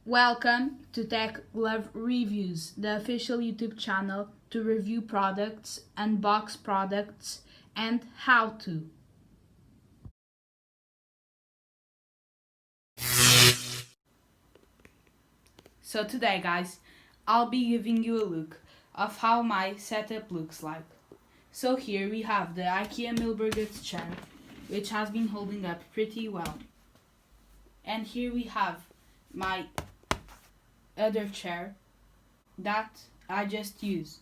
Welcome to Tech Glove Reviews, the official YouTube channel to review products, unbox products, and how to. So today, guys, I'll be giving you a look of how my setup looks like. So here we have the IKEA Milberger's chair, which has been holding up pretty well. And here we have my other chair that I just used.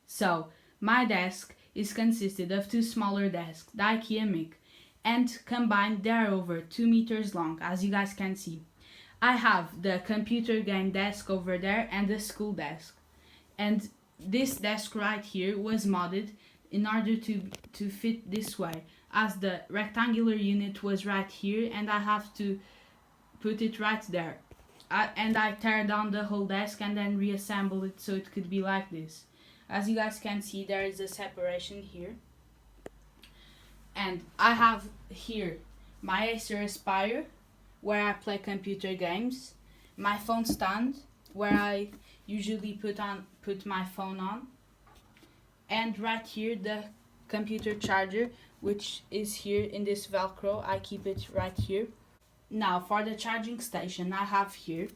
So my desk is consisted of two smaller desks, the IKEA Mic, and combined they are over 2 meters long, as you guys can see. I have the computer game desk over there and the school desk. And this desk right here was modded in order to fit this way, as the rectangular unit was right here and I have to put it right there. I tear down the whole desk and then reassemble it so it could be like this. As you guys can see, there is a separation here. And I have here my Acer Aspire, where I play computer games, my phone stand, where I usually put my phone on, and right here the computer charger, which is here in this Velcro. I keep it right here. Now for the charging station I have here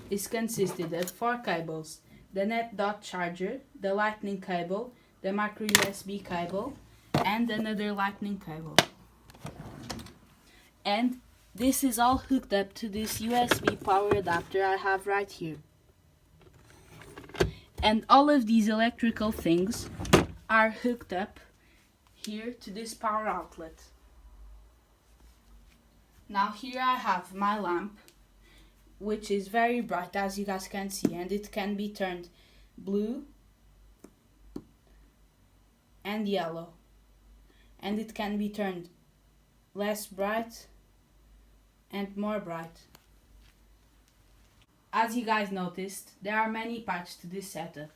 is consisted of 4 cables: the net dot charger, the lightning cable, the micro USB cable, and another lightning cable. And this is all hooked up to this USB power adapter I have right here. And all of these electrical things are hooked up here to this power outlet. Now here I have my lamp, which is very bright, as you guys can see, and it can be turned blue and yellow, and it can be turned less bright and more bright. As you guys noticed, there are many parts to this setup.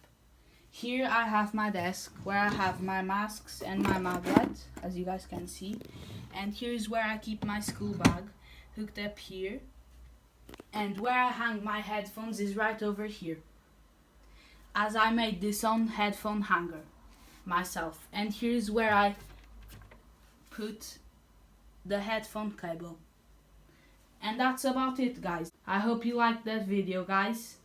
Here I have my desk, where I have my masks and my mag light, as you guys can see. And here is where I keep my school bag, hooked up here. And where I hang my headphones is right over here, as I made this own headphone hanger myself. And here is where I put the headphone cable. And that's about it, guys. I hope you liked that video, guys.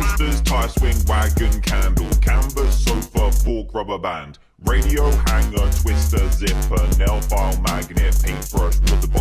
Posters, tire swing, wagon, candle, canvas, sofa, fork, rubber band, radio, hanger, twister, zipper, nail file, magnet, paintbrush, water bottle.